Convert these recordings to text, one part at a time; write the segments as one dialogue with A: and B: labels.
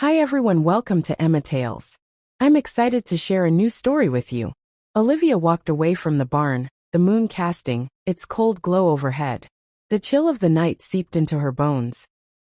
A: Hi everyone, welcome to Emma Tales. I'm excited to share a new story with you. Olivia walked away from the barn, the moon casting its cold glow overhead. The chill of the night seeped into her bones,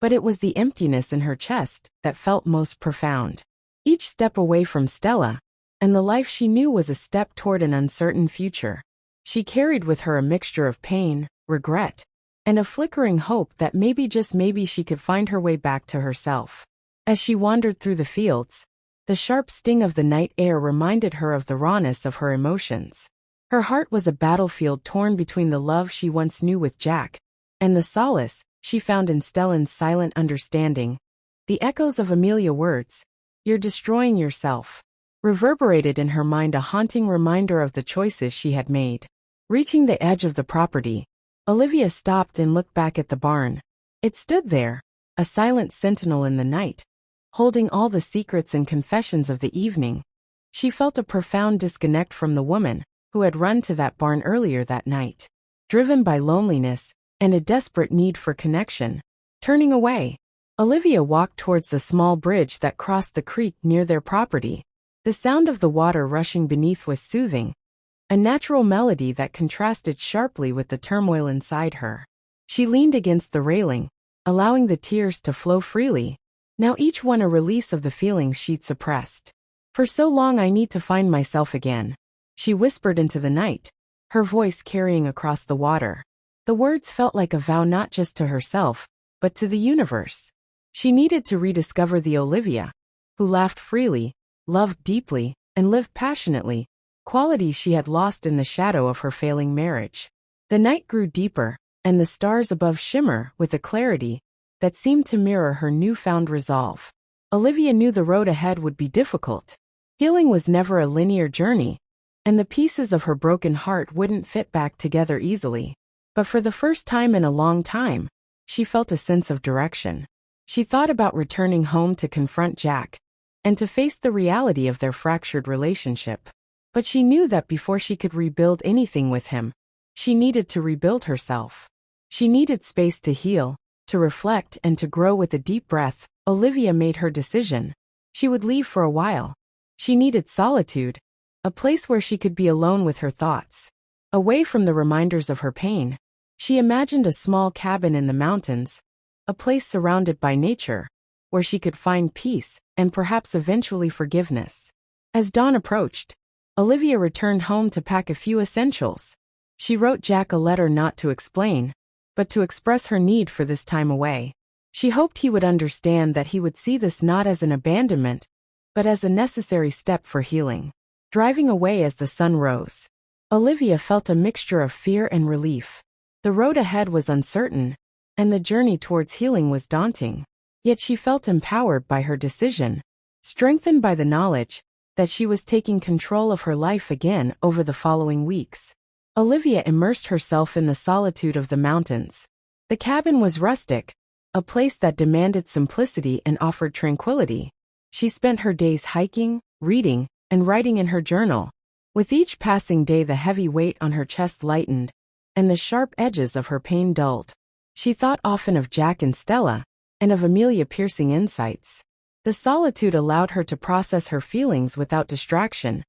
A: but it was the emptiness in her chest that felt most profound. Each step away from Stella, and the life she knew was a step toward an uncertain future. She carried with her a mixture of pain, regret, and a flickering hope that maybe, just maybe, she could find her way back to herself. As she wandered through the fields, the sharp sting of the night air reminded her of the rawness of her emotions. Her heart was a battlefield torn between the love she once knew with Jack and the solace she found in Stella's silent understanding. The echoes of Amelia's words, "You're destroying yourself," reverberated in her mind, a haunting reminder of the choices she had made. Reaching the edge of the property, Olivia stopped and looked back at the barn. It stood there, a silent sentinel in the night, holding all the secrets and confessions of the evening. She felt a profound disconnect from the woman who had run to that barn earlier that night, driven by loneliness and a desperate need for connection. Turning away, Olivia walked towards the small bridge that crossed the creek near their property. The sound of the water rushing beneath was soothing, a natural melody that contrasted sharply with the turmoil inside her. She leaned against the railing, allowing the tears to flow freely, now each one a release of the feelings she'd suppressed. "For so long I need to find myself again," she whispered into the night, her voice carrying across the water. The words felt like a vow, not just to herself, but to the universe. She needed to rediscover the Olivia who laughed freely, loved deeply, and lived passionately, qualities she had lost in the shadow of her failing marriage. The night grew deeper, and the stars above shimmered with a clarity that seemed to mirror her newfound resolve. Olivia knew the road ahead would be difficult. Healing was never a linear journey, and the pieces of her broken heart wouldn't fit back together easily. But for the first time in a long time, she felt a sense of direction. She thought about returning home to confront Jack and to face the reality of their fractured relationship. But she knew that before she could rebuild anything with him, she needed to rebuild herself. She needed space to heal, to reflect, and to grow. With a deep breath, Olivia made her decision. She would leave for a while. She needed solitude, a place where she could be alone with her thoughts, away from the reminders of her pain. She imagined a small cabin in the mountains, a place surrounded by nature, where she could find peace and perhaps eventually forgiveness. As dawn approached, Olivia returned home to pack a few essentials. She wrote Jack a letter, not to explain, but to express her need for this time away. She hoped he would understand, that he would see this not as an abandonment, but as a necessary step for healing. Driving away as the sun rose, Olivia felt a mixture of fear and relief. The road ahead was uncertain, and the journey towards healing was daunting. Yet she felt empowered by her decision, strengthened by the knowledge that she was taking control of her life again. Over the following weeks, Olivia immersed herself in the solitude of the mountains. The cabin was rustic, a place that demanded simplicity and offered tranquility. She spent her days hiking, reading, and writing in her journal. With each passing day, the heavy weight on her chest lightened, and the sharp edges of her pain dulled. She thought often of Jack and Stella, and of Amelia's piercing insights. The solitude allowed her to process her feelings without distraction,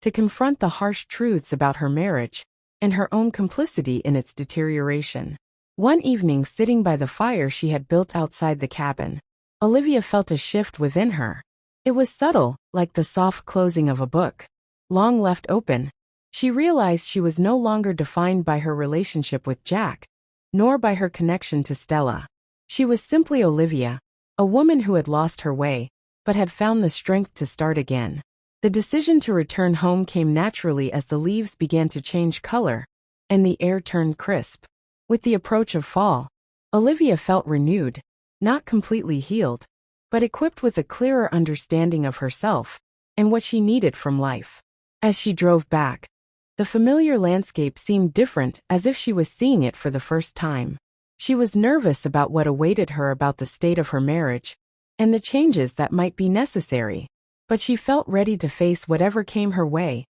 A: to confront the harsh truths about her marriage and her own complicity in its deterioration. One evening, sitting by the fire she had built outside the cabin, Olivia felt a shift within her. It was subtle, like the soft closing of a book, long left open. She realized she was no longer defined by her relationship with Jack, nor by her connection to Stella. She was simply Olivia, a woman who had lost her way, but had found the strength to start again. The decision to return home came naturally as the leaves began to change color, and the air turned crisp. With the approach of fall, Olivia felt renewed, not completely healed, but equipped with a clearer understanding of herself and what she needed from life. As she drove back, the familiar landscape seemed different, as if she was seeing it for the first time. She was nervous about what awaited her, about the state of her marriage, and the changes that might be necessary. But she felt ready to face whatever came her way,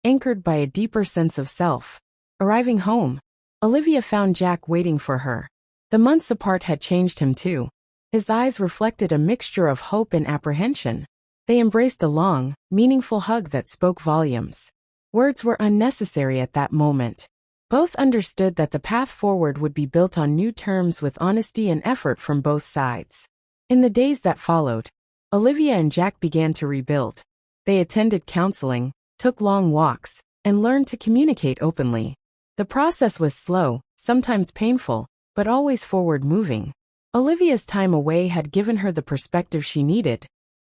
A: anchored by a deeper sense of self. Arriving home, Olivia found Jack waiting for her. The months apart had changed him too. His eyes reflected a mixture of hope and apprehension. They embraced a long, meaningful hug that spoke volumes. Words were unnecessary at that moment. Both understood that the path forward would be built on new terms with honesty and effort from both sides. In the days that followed, Olivia and Jack began to rebuild. They attended counseling, took long walks, and learned to communicate openly. The process was slow, sometimes painful, but always forward-moving. Olivia's time away had given her the perspective she needed,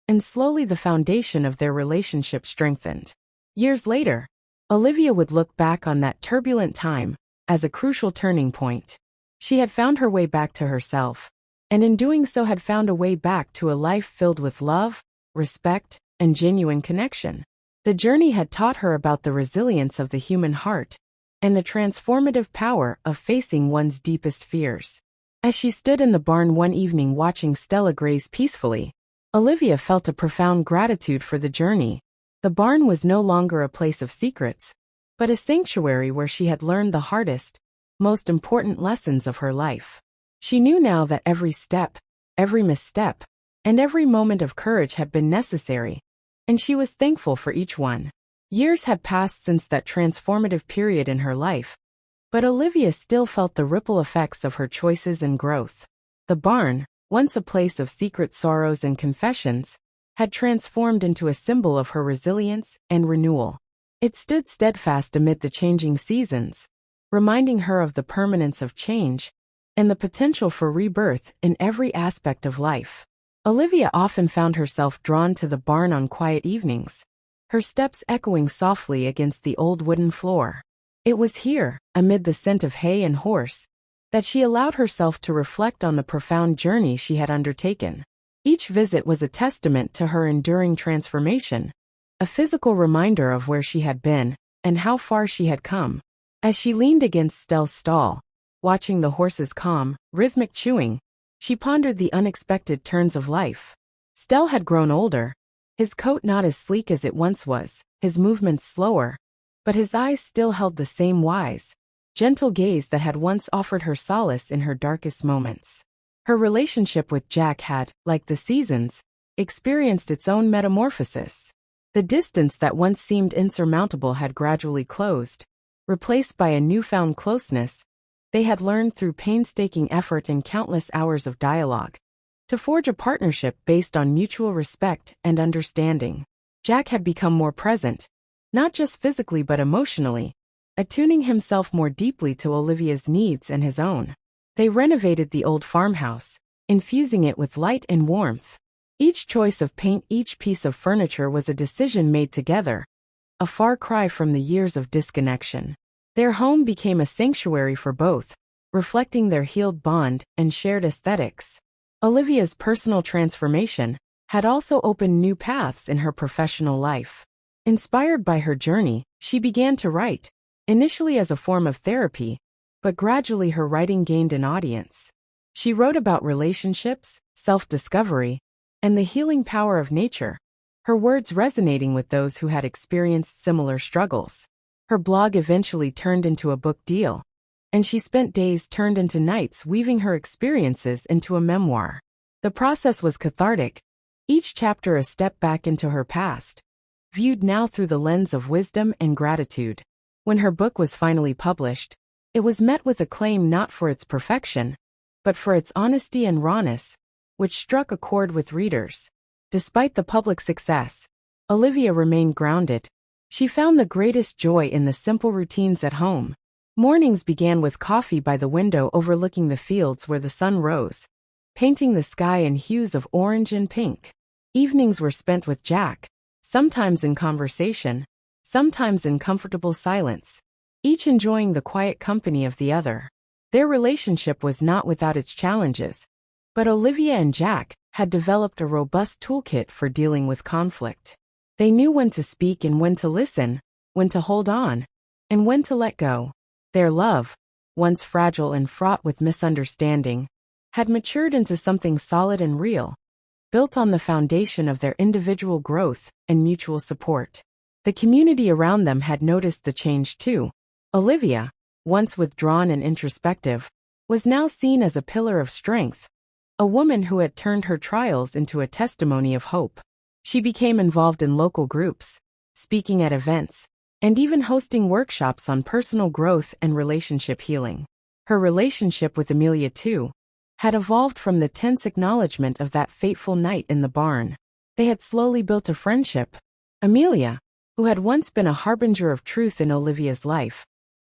A: and slowly the foundation of their relationship strengthened. Years later, Olivia would look back on that turbulent time as a crucial turning point. She had found her way back to herself, and in doing so had found a way back to a life filled with love, respect, and genuine connection. The journey had taught her about the resilience of the human heart and the transformative power of facing one's deepest fears. As she stood in the barn one evening watching Stella graze peacefully, Olivia felt a profound gratitude for the journey. The barn was no longer a place of secrets, but a sanctuary where she had learned the hardest, most important lessons of her life. She knew now that every step, every misstep, and every moment of courage had been necessary, and she was thankful for each one. Years had passed since that transformative period in her life, but Olivia still felt the ripple effects of her choices and growth. The barn, once a place of secret sorrows and confessions, had transformed into a symbol of her resilience and renewal. It stood steadfast amid the changing seasons, reminding her of the permanence of change and the potential for rebirth in every aspect of life. Olivia often found herself drawn to the barn on quiet evenings, her steps echoing softly against the old wooden floor. It was here, amid the scent of hay and horse, that she allowed herself to reflect on the profound journey she had undertaken. Each visit was a testament to her enduring transformation, a physical reminder of where she had been and how far she had come. As she leaned against Stella's stall, watching the horse's calm, rhythmic chewing, she pondered the unexpected turns of life. Stell had grown older, his coat not as sleek as it once was, his movements slower, but his eyes still held the same wise, gentle gaze that had once offered her solace in her darkest moments. Her relationship with Jack had, like the seasons, experienced its own metamorphosis. The distance that once seemed insurmountable had gradually closed, replaced by a newfound closeness. They had learned through painstaking effort and countless hours of dialogue to forge a partnership based on mutual respect and understanding. Jack had become more present, not just physically but emotionally, attuning himself more deeply to Olivia's needs and his own. They renovated the old farmhouse, infusing it with light and warmth. Each choice of paint, each piece of furniture was a decision made together, a far cry from the years of disconnection. Their home became a sanctuary for both, reflecting their healed bond and shared aesthetics. Olivia's personal transformation had also opened new paths in her professional life. Inspired by her journey, she began to write, initially as a form of therapy, but gradually her writing gained an audience. She wrote about relationships, self-discovery, and the healing power of nature, her words resonating with those who had experienced similar struggles. Her blog eventually turned into a book deal, and she spent days turned into nights weaving her experiences into a memoir. The process was cathartic, each chapter a step back into her past, viewed now through the lens of wisdom and gratitude. When her book was finally published, it was met with acclaim not for its perfection, but for its honesty and rawness, which struck a chord with readers. Despite the public success, Olivia remained grounded. She found the greatest joy in the simple routines at home. Mornings began with coffee by the window overlooking the fields where the sun rose, painting the sky in hues of orange and pink. Evenings were spent with Jack, sometimes in conversation, sometimes in comfortable silence, each enjoying the quiet company of the other. Their relationship was not without its challenges, but Olivia and Jack had developed a robust toolkit for dealing with conflict. They knew when to speak and when to listen, when to hold on, and when to let go. Their love, once fragile and fraught with misunderstanding, had matured into something solid and real, built on the foundation of their individual growth and mutual support. The community around them had noticed the change too. Olivia, once withdrawn and introspective, was now seen as a pillar of strength, a woman who had turned her trials into a testimony of hope. She became involved in local groups, speaking at events, and even hosting workshops on personal growth and relationship healing. Her relationship with Amelia, too, had evolved from the tense acknowledgement of that fateful night in the barn. They had slowly built a friendship. Amelia, who had once been a harbinger of truth in Olivia's life,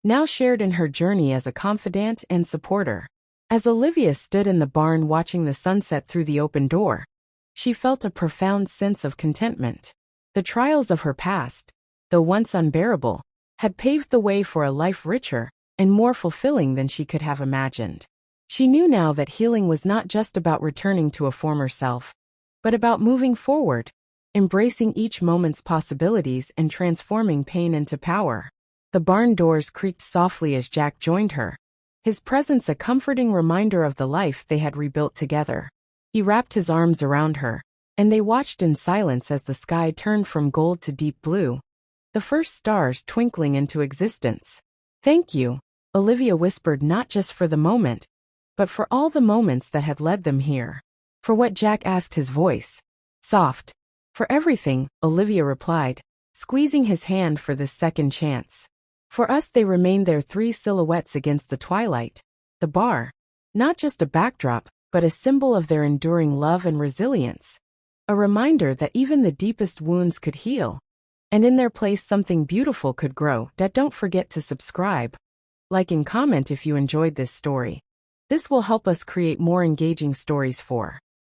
A: now shared in her journey as a confidant and supporter. As Olivia stood in the barn watching the sunset through the open door, she felt a profound sense of contentment. The trials of her past, though once unbearable, had paved the way for a life richer and more fulfilling than she could have imagined. She knew now that healing was not just about returning to a former self, but about moving forward, embracing each moment's possibilities and transforming pain into power. The barn doors creaked softly as Jack joined her, his presence a comforting reminder of the life they had rebuilt together. He wrapped his arms around her, and they watched in silence as the sky turned from gold to deep blue, the first stars twinkling into existence. "Thank you," Olivia whispered, not just for the moment, but for all the moments that had led them here. "For what?" Jack asked, his voice soft. "For everything," Olivia replied, squeezing his hand for this second chance. For us, they remained their three silhouettes against the twilight, the bar, not just a backdrop, but a symbol of their enduring love and resilience. A reminder that even the deepest wounds could heal, and in their place something beautiful could grow. Don't forget to subscribe, like and comment if you enjoyed this story. This will help us create more engaging stories for